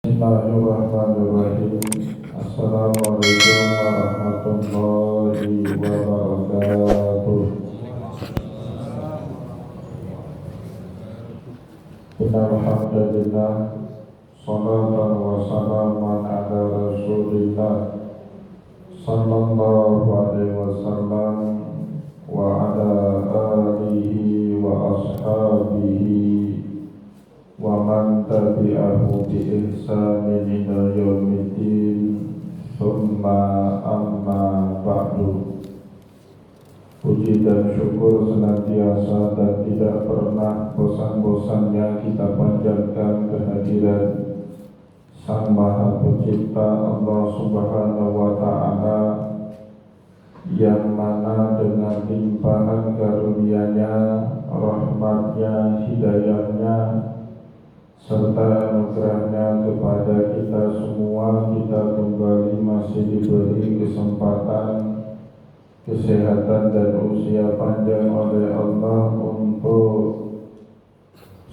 Bismillahirrahmanirrahim. Assalamualaikum warahmatullahi wabarakatuh. Alhamdulillah, salatan wa salaman ala rasulillah sallallahu alaihi wasallam wa ala alihi wa ashabihi wa man tabi'ahu bi ihsanin ila yaumiddin, tsumma amma ba'du. Puji dan syukur senantiasa dan tidak pernah bosan-bosannya kita panjatkan kehadiran Sang Maha Pencipta Allah Subhanahu wa Ta'ala, yang mana dengan limpahan karunia-Nya, rahmat-Nya, hidayah-Nya, serta anugerahnya kepada kita semua, kita kembali masih diberi kesempatan, kesehatan dan usia panjang oleh Allah untuk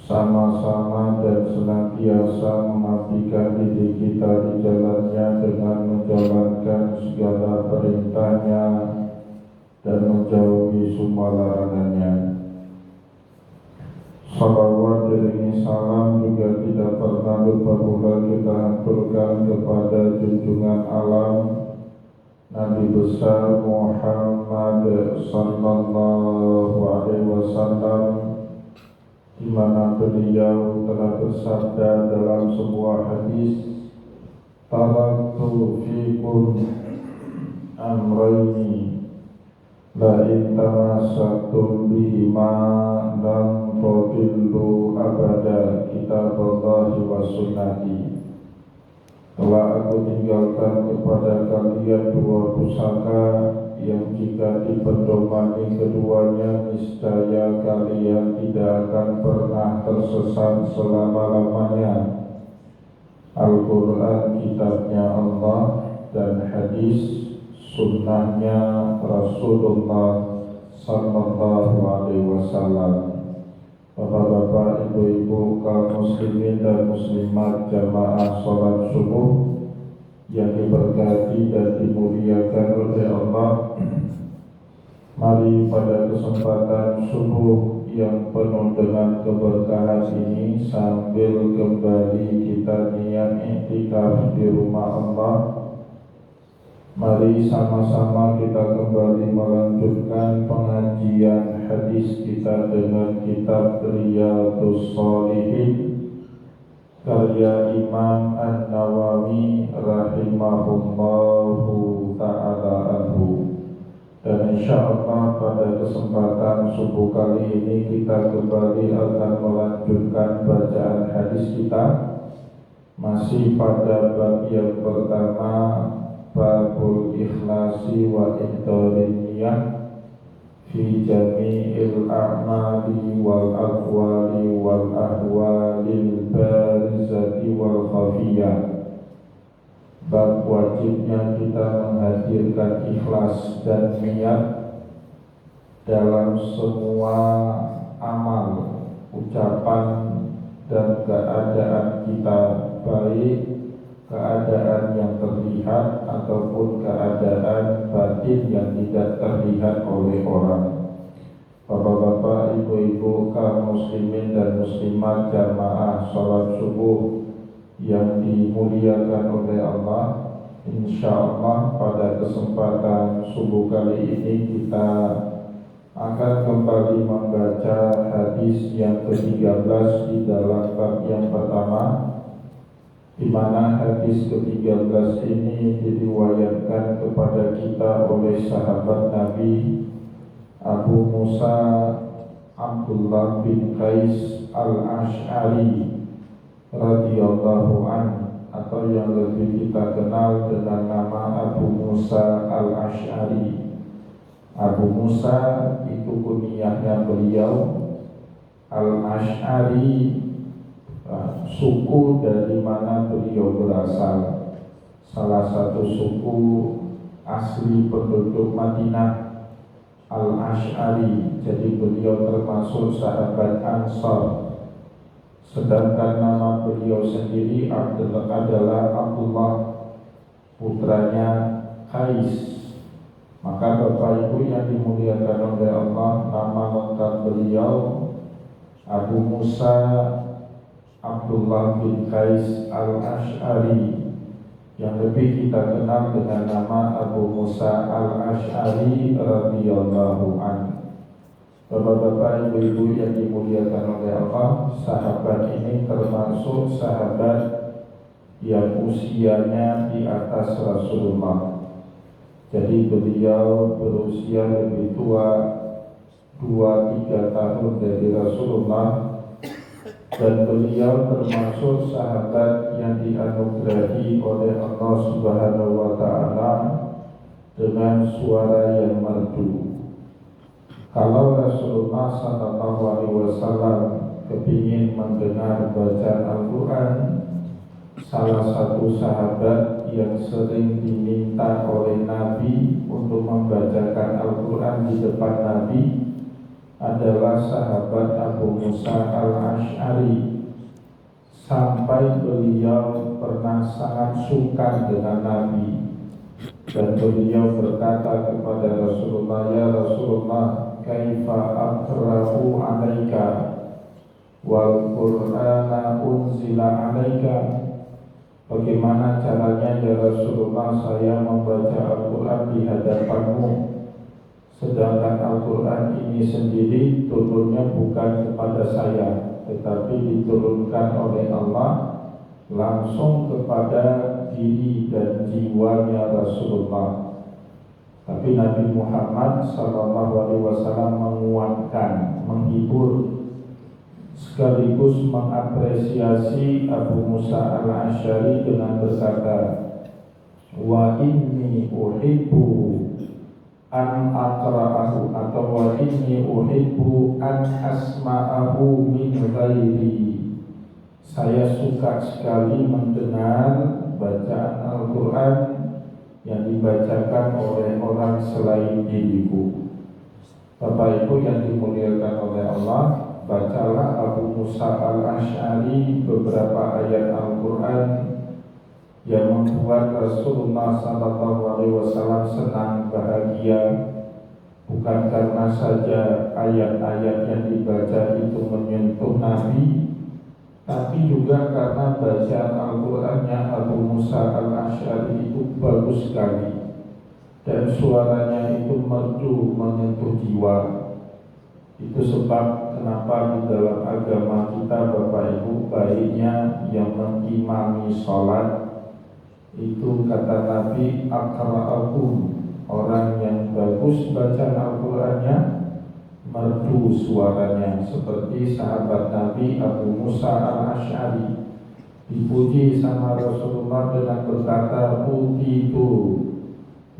sama-sama dan senantiasa mengabdikan diri kita di jalannya dengan menjalankan segala perintahnya dan menjauhi semua larangannya. Salawat iringi salam juga tidak pernah lupa pula kita haturkan kepada junjungan alam Nabi besar Muhammad sallallahu alaihi wasallam, di mana beliau telah bersabda dalam sebuah hadis, taraktu fikum amrayni la in tamassaktum bihima lam tadillu abada, kitaballahi wa sunnati. Telah aku tinggalkan kepada kalian dua pusaka yang jika dipedomani keduanya, niscaya kalian tidak akan pernah tersesat selama-lamanya. Al-Quran, kitabnya Allah, dan hadis, sunnahnya Rasulullah sallallahu alaihi wasallam. Bapak-bapak, ibu-ibu, kaum muslimin dan muslimat jamaah sholat subuh yang diberkati dan dimuliakan oleh Allah, mari pada kesempatan subuh yang penuh dengan keberkahan ini, sambil kembali kita niat iktikaf di rumah Allah, mari sama-sama kita kembali melanjutkan pengajian hadis kita dengan kitab Riyadhus Shalihin karya Imam An-Nawawi rahimahullahu ta'ala anhu. Dan insyaallah pada kesempatan subuh kali ini kita kembali akan melanjutkan bacaan hadis kita, masih pada bab yang pertama, babul ikhlasi wa ihdarin niyah fi jami'il a'mali wal aqwali wal ahwalil barizati wal khafiyah. Bab wajibnya kita menghadirkan ikhlas dan niat dalam semua amal, ucapan dan keadaan kita, baik keadaan yang terlihat ataupun keadaan batin yang tidak terlihat oleh orang. Bapak-bapak, ibu-ibu, kaum muslimin dan muslimat jamaah sholat subuh yang dimuliakan oleh Allah, insyaallah pada kesempatan subuh kali ini kita akan kembali membaca hadis yang ke-13 di dalam bab yang pertama, di mana hadis ke-13 ini diriwayatkan kepada kita oleh sahabat Nabi Abu Musa Abdullah bin Qais Al-Ash'ari radhiyallahu anhu, atau yang lebih kita kenal dengan nama Abu Musa Al-Ash'ari. Abu Musa itu kunyahnya beliau, Al-Ash'ari suku dari mana beliau berasal, salah satu suku asli penduduk Madinah, Al-Ash'ari. Jadi beliau termasuk sahabat Ansar, Sedangkan nama beliau sendiri adalah Abdullah, putranya Qais. Maka Bapak Ibu yang dimuliakan oleh Allah, nama lengkap beliau Abu Musa Abdullah bin Qais al-Ash'ari, yang lebih kita kenal dengan nama Abu Musa al-Ash'ari radhiyallahu anhu. Bapak-bapak, ibu-ibu yang dimuliakan oleh Allah, sahabat ini termasuk sahabat yang usianya di atas Rasulullah. Jadi beliau berusia lebih tua 2-3 tahun dari Rasulullah, dan beliau termasuk sahabat yang dianugerahi oleh Allah Subhanahu wa Ta'ala dengan suara yang merdu. Kalau Rasulullah SAW kepingin mendengar bacaan Al-Quran, salah satu sahabat yang sering diminta oleh Nabi untuk membacakan Al-Quran di depan Nabi adalah sahabat Abu Musa al-Ash'ari. Sampai beliau pernah sangat suka dengan Nabi, dan beliau berkata kepada Rasulullah, "Ya Rasulullah, kaifa aqra'u 'alaika wal Qur'ana unzila 'alaika?" Bagaimana caranya ya Rasulullah saya membaca Al-Quran di hadapanmu, sedangkan Al-Quran ini sendiri turunnya bukan kepada saya, tetapi diturunkan oleh Allah langsung kepada diri dan jiwanya Rasulullah. Tapi Nabi Muhammad SAW menguatkan, menghibur, sekaligus mengapresiasi Abu Musa al-Ash'ari dengan berkata, "Wa inni uhibbu an aqra'ahu," atau "Wa inni uhibbu an asma'ahu min ghairi." Saya suka sekali mendengar bacaan Al-Quran yang dibacakan oleh orang selain diriku. Bapak Ibu yang dimuliakan oleh Allah, bacalah Abu Musa al-Ash'ari beberapa ayat Al-Quran yang membuat Rasulullah SAW senang, bahagia, bukan karena saja ayat-ayat yang dibaca itu menyentuh Nabi, tapi juga karena bacaan Al-Qurannya Abu Musa al-Ash'ari itu bagus sekali, dan suaranya itu merdu, menyentuh jiwa. Itu sebab kenapa di dalam agama kita, Bapak Ibu, baiknya yang mengimami sholat itu kata Nabi, aqra'akum, orang yang bagus bacaan Al-Qurannya, merdu suaranya, seperti sahabat Nabi Abu Musa al-Ash'ari. Dipuji sama Rasulullah dengan berkata, "Utitu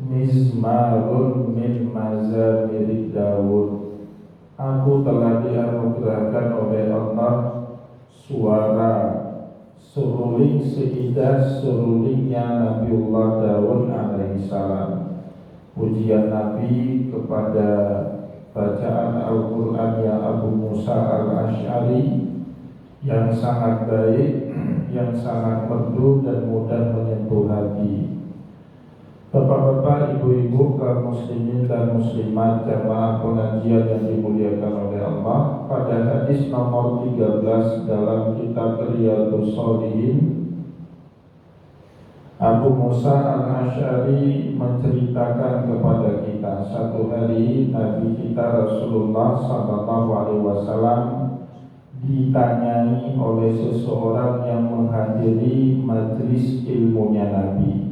mizmarun min mazamir Daud." Aku telah dianugerahkan oleh Allah suara seruling seindah serulingnya Nabiullah Daud alaihissalam. Pujian Nabi kepada bacaan Al-Quran ya Abu Musa al-Ash'ari yang sangat baik, yang sangat merdu dan mudah menyentuh hati. Bapak-bapak, ibu-ibu, kaum muslimin dan muslimat, jamaah pengajian yang dimuliakan oleh Allah, pada hadis nomor 13 dalam kitab Riyadhus Shalihin, Abu Musa al-Ash'ari menceritakan kepada kita, satu hari Nabi kita Rasulullah SAW ditanyai oleh seseorang yang menghadiri majlis ilmunya Nabi.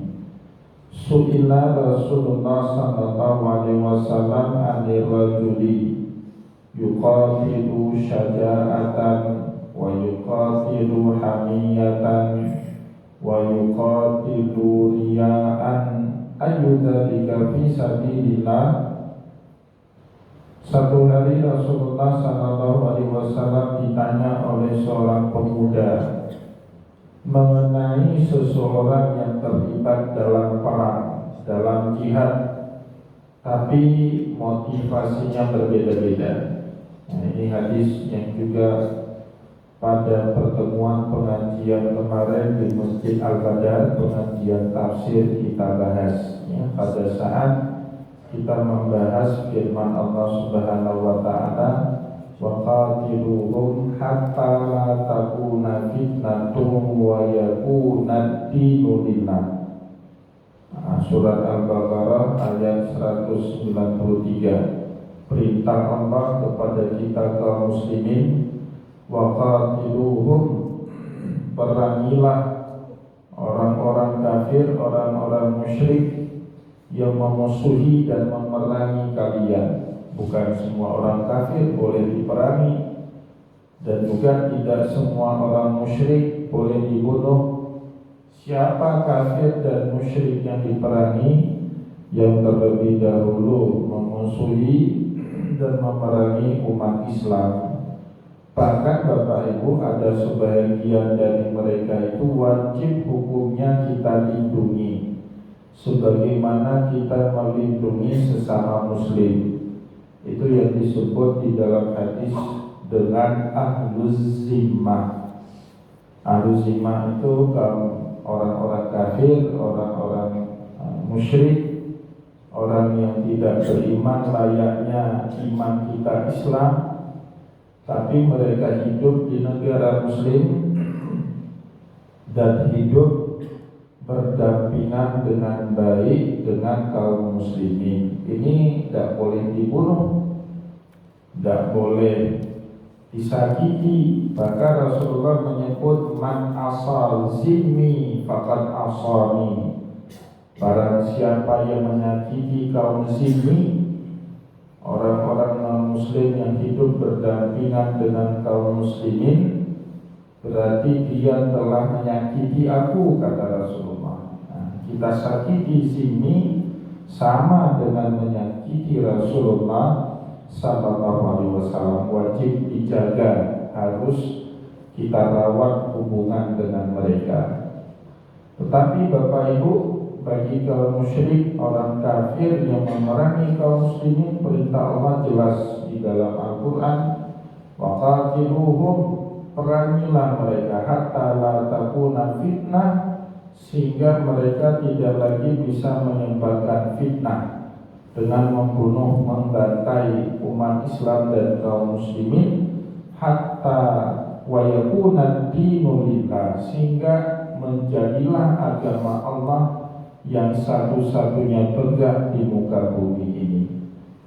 Su'ila Rasulullah SAW anir rajuli yuqatilu syaja'atan wa yuqatilu hamiyatan wa yuqatilu riya'an ayyudzalika fi sabilillah. Satu hari Rasulullah SAW ditanya oleh seorang pemuda mengenai seseorang yang terlibat dalam perang, dalam jihad, tapi motivasinya berbeda-beda. Nah, ini hadis yang juga pada pertemuan pengajian kemarin di Masjid Al-Badar, pengajian tafsir kita bahas ya, pada saat kita membahas firman Allah Subhanahu wa taala, wa qatiluhum hatta la takuna fitnatun wa yakuna ad-dinu lillah. Surat Al-Baqarah ayat 193. Perintah Allah kepada kita kaum muslimin, wa qatiluhum, perangilah orang-orang kafir, orang-orang musyrik yang memusuhi dan memerangi kalian. Bukan semua orang kafir boleh diperangi, dan juga tidak semua orang musyrik boleh dibunuh. Siapa kafir dan musyrik yang diperangi? Yang terlebih dahulu memusuhi dan memerangi umat Islam. Bahkan Bapak Ibu, ada sebagian dari mereka itu wajib hukumnya kita lindungi, sebagaimana kita melindungi sesama muslim. Itu yang disebut di dalam hadis dengan ahluz zimmah. Ahluz zimmah itu orang-orang kafir, orang-orang musyrik, orang yang tidak beriman layaknya iman kita Islam, tapi mereka hidup di negara muslim dan hidup berdampingan dengan baik dengan kaum muslimin. Ini tidak boleh dibunuh, tidak boleh disakiti. Bahkan Rasulullah menyebut man asal zimmi faqad asani. Barang siapa yang menyakiti kaum zimmi, orang-orang non-muslim yang hidup berdampingan dengan kaum muslimin, berarti dia telah menyakiti aku, kata Rasulullah. Nah, kita sakiti zimmi sama dengan menyakiti Rasulullah sallallahu alaihi wasallam. Wajib dijaga, harus kita rawat hubungan dengan mereka. Tetapi Bapak Ibu, bagi kaum musyrik, orang kafir yang memerangi kaum muslimin, perintah Allah jelas di dalam Al-Quran, wa qatiluhum, perangilah mereka hatta la takuna fitnah, sehingga mereka tidak lagi bisa menyebarkan fitnah dengan membunuh, membantai umat Islam dan kaum muslimin, hatta wa yakuna ad-dinu lillah, sehingga menjadilah agama Allah yang satu-satunya tegak di muka bumi ini.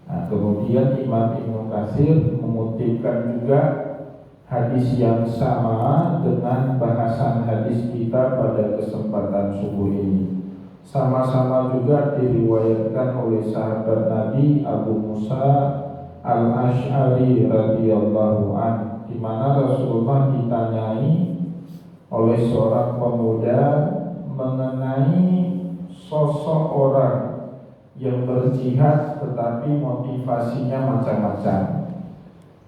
Nah, kemudian Imam Ibnu Katsir mengutipkan juga hadis yang sama dengan bahasan hadis kita pada kesempatan subuh ini. Sama-sama juga diriwayatkan oleh sahabat Nabi Abu Musa Al-Asy'ari radhiyallahu anhu, di mana Rasulullah ditanyai oleh seorang pemuda mengenai sosok orang yang berjihad tetapi motivasinya macam-macam.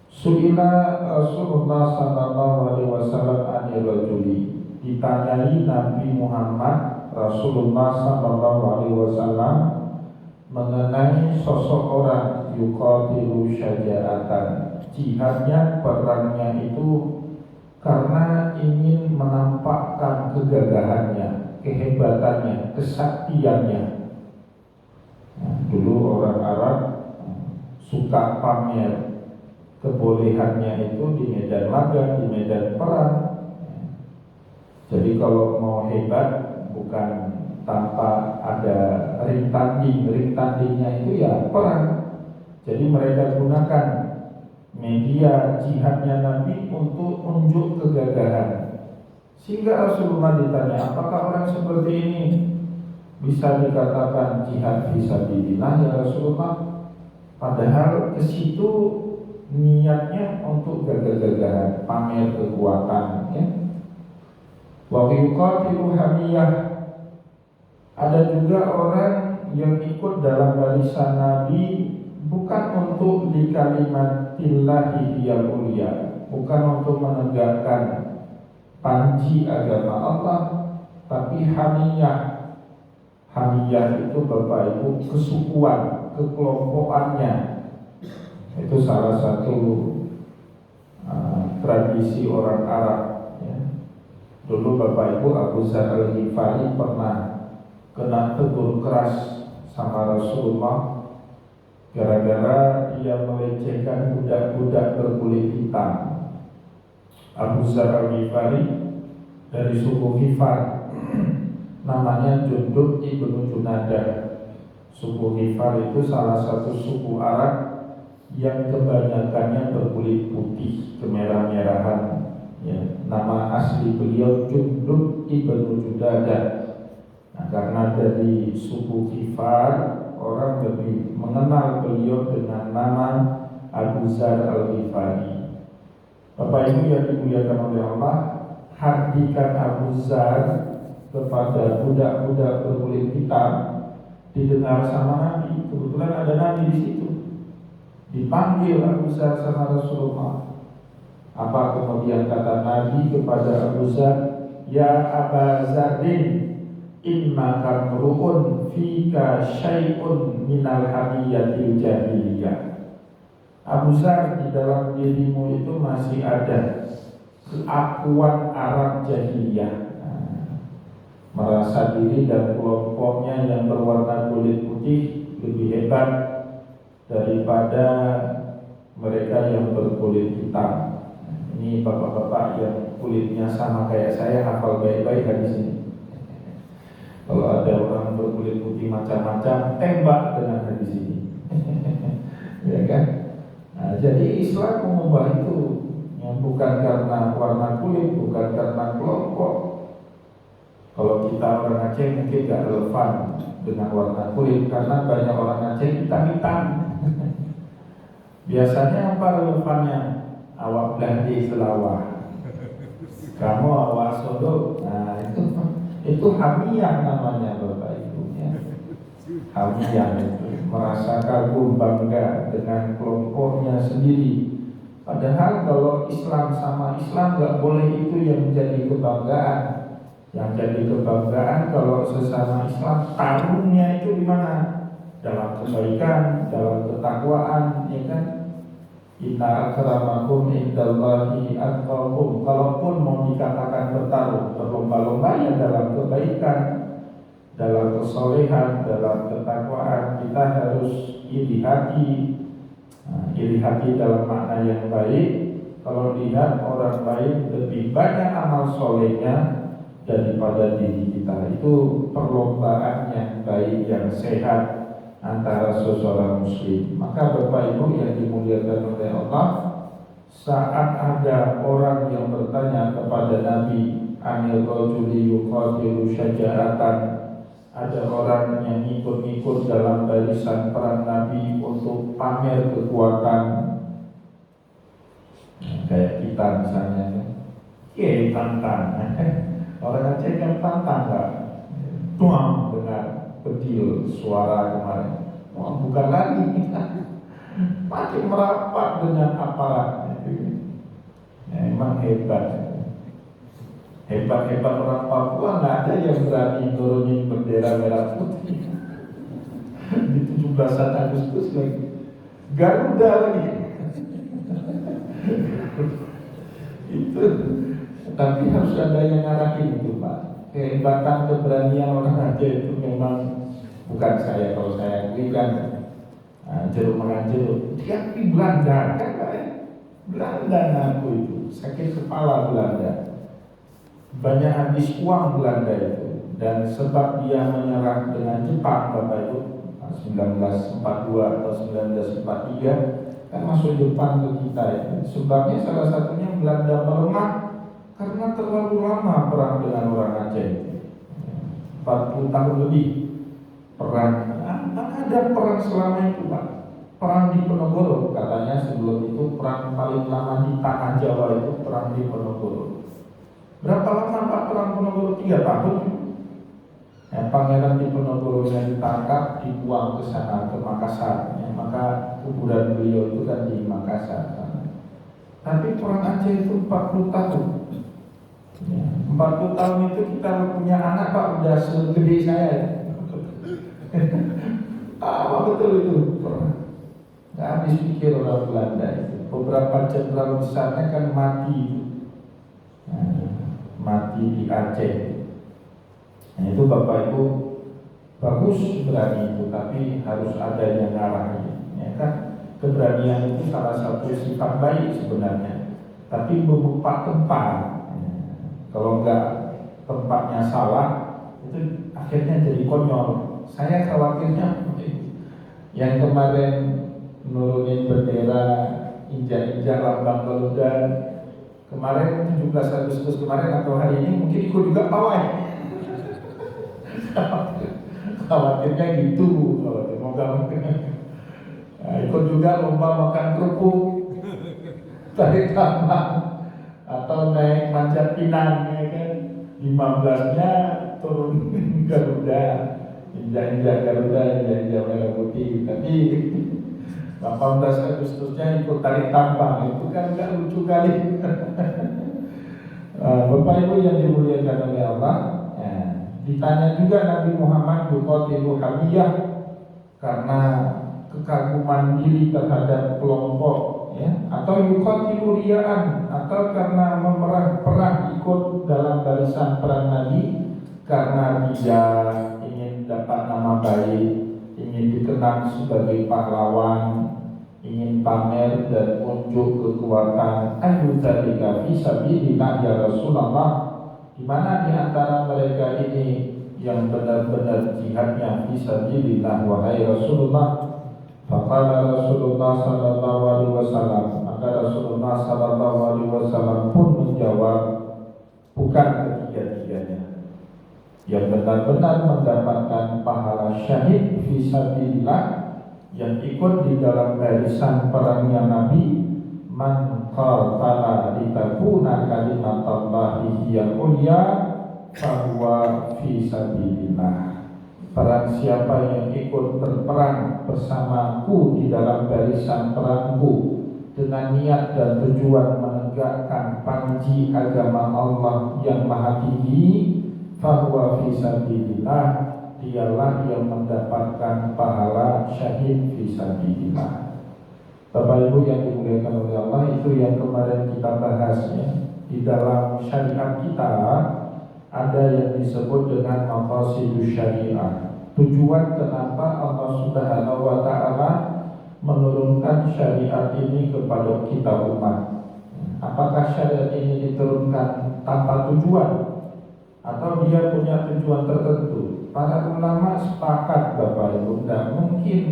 Su'ila Rasulullah sallallahu alaihi wasallam anil rajuli, ditanyai Nabi Muhammad Rasulullah sallallahu alaihi wasallam mengenai sosok orang yuqatilu syaja'atan, jihadnya, perangnya itu karena ingin menampakkan kegagahannya, kehebatannya, kesaktiannya. Nah, dulu orang Arab suka pamer kebolehannya itu di medan laga, di medan perang. Jadi kalau mau hebat bukan tanpa ada ring tanding, ring tandingnya itu ya perang. Jadi mereka gunakan media jihadnya Nabi untuk unjuk kegagahan. Sehingga Rasulullah ditanya, apakah orang seperti ini bisa dikatakan jihad fisabilillah ya Rasulullah? Padahal ke situ niatnya untuk gagah-gagahan, pamer kekuatan, ya. Wa yuqatilu hamiyah. Ada juga orang yang ikut dalam barisan Nabi bukan untuk di kalimatillahi hiyal ulia, bukan untuk menegakkan panji agama Allah, tapi hamiyah. Hamiyah itu Bapak Ibu kesukuan, kekelompokannya. Itu salah satu tradisi orang Arab. Ya. Dulu Bapak Ibu Abu Dzar Al-Ghifari pernah kena tegur keras sama Rasulullah gara-gara dia melecehkan budak-budak berkulit hitam. Abu Dzar Al-Ghifari dari suku Ghifar, namanya Jundub ibnu Junadah. Suku Ghifar itu salah satu suku Arab yang kebanyakannya berkulit putih kemerah-merahan. Ya, nama asli beliau Jundub ibnu Junadah. Nah, karena dari suku Ghifar, orang lebih mengenal beliau dengan nama Abu Dzar Al-Ghifari. Bapak Ibu yang dimuliakan oleh Allah, hardikan Abu Dzar kepada budak-budak berkulit hitam didengar sama Nabi. Kebetulan ada Nabi di situ. Dipanggil Abu Dzar sama Rasulullah. Apa kemudian kata Nabi kepada Abu Dzar? Ya Aba Dzardin, innaka mru'un fika syai'un minal hamiyatil jahiliyah. Abu Dzar, di dalam dirimu itu masih ada keakuan Arab jahiliyah. Merasa diri dan kelompoknya yang berwarna kulit putih lebih hebat daripada mereka yang berkulit hitam. Ini bapak-bapak yang kulitnya sama kayak saya hafal baik-baik hadis ini. Kalau ada orang berkulit putih macam-macam, tembak dengan hadis ini. Ya kan? Nah, jadi Islam mengubah itu, ya, bukan karena warna kulit, bukan karena kelompok. Kalau kita orang Aceh mungkin gak relevan dengan warna kulit, karena banyak orang Aceh hitam-hitam. Biasanya apa relevannya? Awak belandi selawah, kamu awak sodok. Nah itu hamiyah namanya Bapak Ibu, ya. Hamiyah itu merasa kagum bangga dengan kelompoknya sendiri. Padahal kalau Islam sama Islam gak boleh itu yang menjadi kebanggaan. Yang jadi kebanggaan kalau sesama Islam tarungnya itu di mana? Dalam kebaikan, dalam ketakwaan, ya kan? Inna akramakum indallahi atqakum. Kalaupun mau dikatakan bertaruh, berlomba-lomba ya dalam kebaikan, dalam kesolehan, dalam ketakwaan, kita harus iri hati. Iri hati dalam makna yang baik. Kalau lihat orang lain lebih banyak amal solehnya daripada diri kita, itu perlombaan yang baik, yang sehat antara seseorang muslim. Maka Bapak Ibu yang dimuliakan oleh Allah, saat ada orang yang bertanya kepada Nabi, anil rajuli yuqatilu syaja'atan, ada orang yang ikut-ikut dalam barisan perang Nabi untuk pamer kekuatan, kayak kita misalnya, tantang. Orang Aceh kan tantang gak? Tuang dengan pedil suara kemarin. Wah, bukan lagi, makin merapat dengan aparat. Ya, emang hebat. Hebat-hebat orang Papua nggak ada yang berani nurunin bendera merah putih di 17 Agustus lagi. Garuda lagi. Itu. Tapi harus ada yang ngarahin itu, Pak. Kehebatan keberanian orang Aceh itu memang bukan saya. Kalau saya akui kan jeruk makan jeruk. Dia di Belanda kan, Pak, ya? Belanda ngaku itu sakit kepala Belanda. Banyak habis uang Belanda itu. Dan sebab dia menyerang dengan Jepang, Bapak Ibu, 1942 atau 1943 kan masuk Jepang ke kita itu. Sebabnya salah satunya Belanda melemah karena terlalu lama perang dengan orang Aceh, 40 tahun lebih perang. Ada perang selama itu, Pak. Perang di Penogoro, katanya sebelum itu perang paling lama di tanah Jawa itu perang di Penogoro. Berapa lama Pak perang Penogoro? 3 tahun. Ya, Pangeran di Penogoro yang ditangkap dibuang ke sana, ke Makassar. Ya, maka kuburan beliau itu kan di Makassar sana. Tapi perang Aceh itu 40 tahun. 40 tahun itu kita punya anak, Pak, udah segede saya. Apa betul itu? Gak habis pikir orang Belanda itu. beberapa jenderal besarnya kan mati, mati di Aceh. Nah, itu Bapak Ibu bagus berani itu, tapi harus ada yang ngarahin, ya kan? Keberanian itu salah satu sifat baik sebenarnya, tapi berupa tempat. Kalau enggak tempatnya salah, itu akhirnya jadi konyol. Saya khawatirnya yang kemarin nurunin bendera, injak-injak lambang Garuda kemarin 17 Agustus kemarin atau hari ini mungkin ikut juga pawai. Khawatirnya gitu, moga-moga ikut juga lomba makan kerupuk, tarik tambang, atau naik manjat pinang, ya kan? 15-nya turun Garuda, injak-injak Garuda, injak-injak merah putih. Tapi 18 Agustusnya ikut tarik tambang, itu kan nggak lucu kali. Bapak Ibu yang dimuliakan oleh Allah, ditanya juga Nabi Muhammad yuqatilu hamiyah, karena kekaguman diri terhadap kelompok, ya, atau yuqatilu riya'an, atau karena memerah perang ikut dalam barisan perang Nabi karena dia ingin dapat nama baik, ingin dikenang sebagai pahlawan, ingin pamer dan unjuk kekuatan. Ayu dzalika fi sabilillah ya Rasulullah, di mana di antara mereka ini yang benar-benar jihadnya fi sabilillah wahai Rasulullah? Faqala Rasulullah sallallahu alaihi wasallam, maka Rasulullah sallallahu alaihi wasallam pun menjawab, bukan ketiga-tiganya. Yang benar-benar mendapatkan pahala syahid fi sabilillah, yang ikut di dalam barisan perangnya Nabi, man qatala litakuna kalimatullahi hiyal ulya fahuwa fi sabilillah. Barang siapa yang ikut berperang bersamaku di dalam barisan perangku dengan niat dan tujuan menegakkan panji agama Allah yang maha tinggi, fahuwa fi sabilillah, dialah yang mendapatkan pahala syahid fi sabilillah. Bapak Ibu yang dimuliakan oleh Allah, itu yang kemarin kita bahas, ya. Di dalam syariat kita ada yang disebut dengan maqasidus syariah. Tujuan kenapa Allah Subhanahu wa taala menurunkan syariat ini kepada kita umat. Apakah syariat ini diturunkan tanpa tujuan atau dia punya tujuan tertentu? Para ulama sepakat, Bapak Ibu, tidak mungkin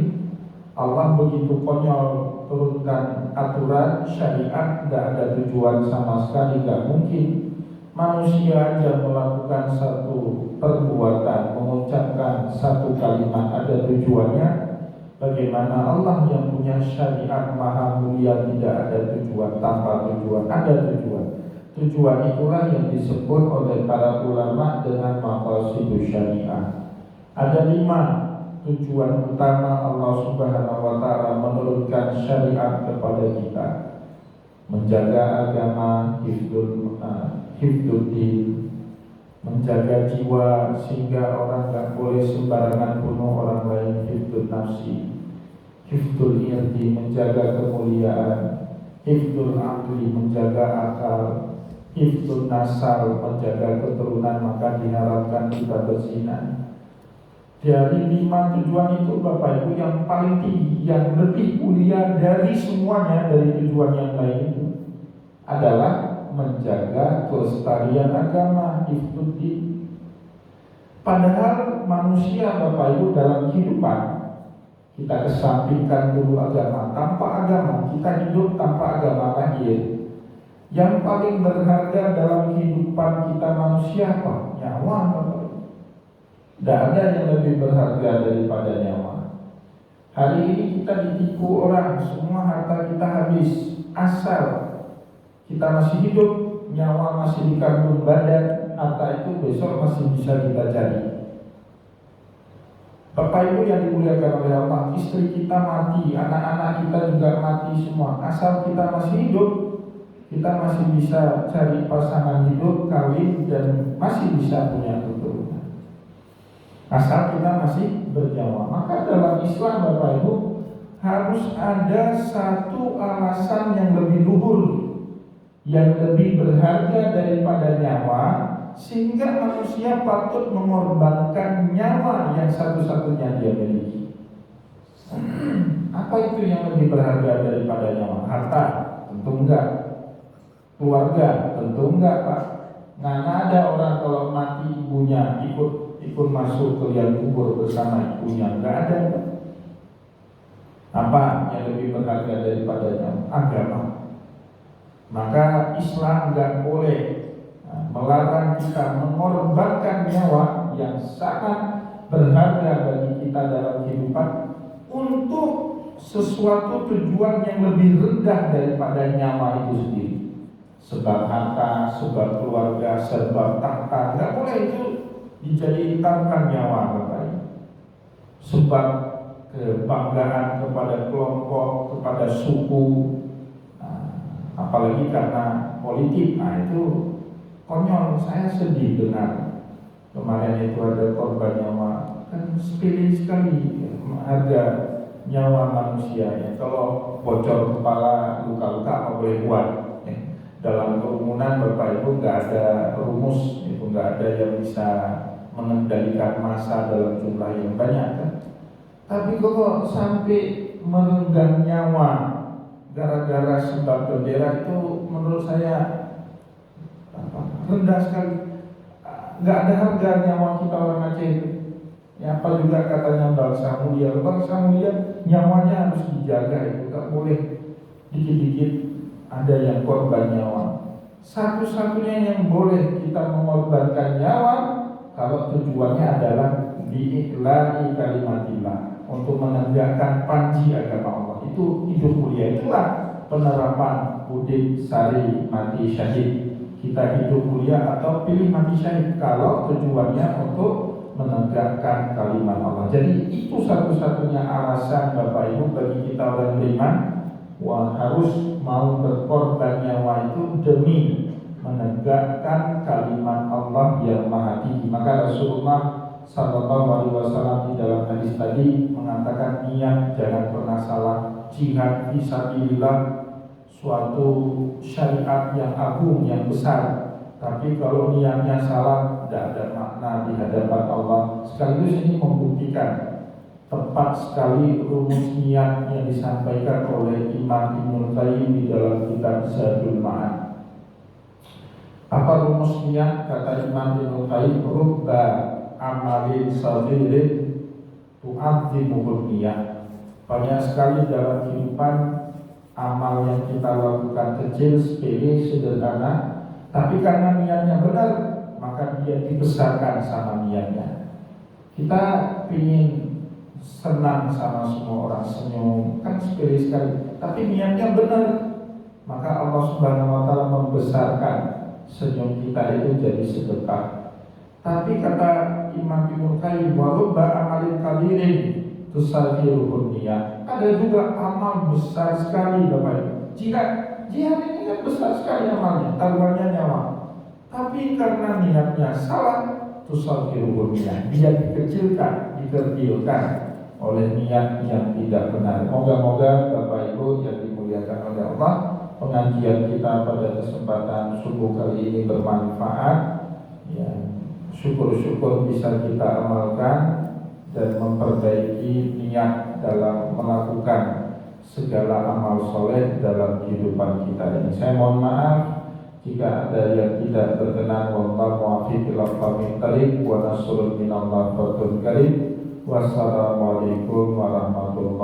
Allah begitu konyol turunkan aturan syariat tidak ada tujuan sama sekali, tidak mungkin. Manusia aja melakukan satu perbuatan, mengucapkan satu kalimat ada tujuannya. Bagaimana Allah yang punya syariat maha mulia tidak ada tujuan? Tanpa tujuan, ada tujuan. Tujuan itulah yang disebut oleh para ulama dengan maqasidus syariah. Ada 5 tujuan utama Allah Subhanahu wa taala menurunkan syariat kepada kita. Menjaga agama, hifduddin, menjaga jiwa sehingga orang tak boleh sembarangan bunuh orang lain, hifdun nafsi, hifdul irdi, menjaga kemuliaan, hifdul aqli, menjaga akal, hifdun nasal, menjaga keturunan, maka diharapkan kita berzina. Dari 5 tujuan itu, Bapak Ibu, yang paling tinggi, yang lebih mulia dari semuanya, dari tujuan yang lain itu adalah menjaga kelestarian agama, hifduddin. Padahal manusia, Bapak Ibu, dalam kehidupan kita kesampingkan dulu agama. Tanpa agama kita hidup, tanpa agama lahir. Yang paling berharga dalam kehidupan kita manusia apa? Nyawa, Bapak. Tidak ada yang lebih berharga daripada nyawa. Hari ini kita ditipu orang, semua harta kita habis. Asal kita masih hidup, nyawa masih di kandung badan, harta itu besok masih bisa kita cari. Bapak Ibu yang dimuliakan oleh Allah, istri kita mati, anak-anak kita juga mati semua. Asal kita masih hidup, kita masih bisa cari pasangan hidup, kawin, dan masih bisa punya keturunan. Asal kita masih bernyawa. Maka dalam Islam, Bapak Ibu, harus ada satu alasan yang lebih luhur, yang lebih berharga daripada nyawa, sehingga manusia patut mengorbankan nyawa yang satu-satunya dia miliki. Apa itu yang lebih berharga daripada nyawa? Harta? Tentu enggak. Keluarga? Tentu enggak, Pak. Mana ada orang kalau mati ibunya ikut masuk ke liang kubur bersama ibunya? Enggak ada, Pak. Apa yang lebih berharga daripada nyawa? Agama. Maka Islam enggak boleh melarang kita mengorbankan nyawa yang sangat berharga bagi kita dalam kehidupan untuk sesuatu tujuan yang lebih rendah daripada nyawa itu sendiri. Sebab harta, sebab keluarga, sebab tahta, nggak boleh itu dijadikan nyawa, Bapak. Sebab kebanggaan kepada kelompok, kepada suku, apalagi karena politik, itu konyol. Saya sedih dengar kemarin itu ada korban nyawa, kan sepele sekali harga nyawa manusia ya. Kalau bocor kepala, luka-luka apa boleh buat ya. Dalam kerumunan Bapak Ibu nggak ada rumus, itu nggak ada yang bisa mengendalikan massa dalam jumlah yang banyak kan. Tapi kalau sampai merenggang nyawa gara-gara sebab bendera, itu menurut saya rendah sekali. Nggak ada harga nyawa kita orang Aceh itu. Ya, apa juga katanya bangsa mulia nyawanya harus dijaga, itu nggak boleh dikit-dikit ada yang korban nyawa. Satu-satunya yang boleh kita mengorbankan nyawa kalau tujuannya adalah diiklani kalimatillah, untuk menegakkan panji agama Allah. Itu hidup mulia, itulah penerapan Budik Sari mati syahid. Kita hidup mulia atau pilih mati syahid kalau tujuannya untuk menegakkan kalimat Allah. Jadi itu satu-satunya alasan Bapak Ibu bagi kita orang beriman, harus mau berkorban nyawa itu demi menegakkan kalimat Allah yang maha tinggi. Maka Rasulullah Sallallahu Alaihi Wasallam di dalam hadis tadi mengatakan, niat jangan pernah salah. Jihad fisabilillah suatu syariat yang agung, yang besar. Tapi kalau niatnya salah, tidak ada makna di hadapan Allah. Sekaligus ini membuktikan tepat sekali rumus niat yang disampaikan oleh Imam Ibnul Qayyim di dalam kitab Zadul Ma'ad. Apa rumus niat? Kata Imam Ibnul Qayyim, rubba amalin sabirin tu'adzimuhul niat. Banyak sekali dalam kehidupan amal yang kita lakukan kecil, sepele, sederhana, tapi karena niatnya benar, maka dia dibesarkan sama niatnya. Kita ingin senang sama semua orang, senyum, kan sepele sekali, tapi niatnya benar, maka Allah Subhanahu Wa Taala membesarkan senyum kita itu jadi sedekah. Tapi kata Imam Ibnul Qayyim, warubba amalin kabirin tusafiruhun niat. Ada juga amal besar sekali Bapak Ibu. Jihad ini kan besar sekali amalnya, taruhannya nyawa. Tapi karena niatnya salah, tusafiruhun niat, dia dikecilkan, dikerdilkan oleh niat yang tidak benar. Moga-moga Bapak Ibu yang dimuliakan oleh Allah, pengajian kita pada kesempatan subuh kali ini bermanfaat. Ya, syukur-syukur bisa kita amalkan dan memperbaiki niat dalam melakukan segala amal soleh dalam kehidupan kita ini. Saya mohon maaf jika ada yang tidak berkenan. Wallahu muwaffiq ila aqwamit thariq wa nasrun minallah fatul karim. Wassalamualaikum warahmatullahi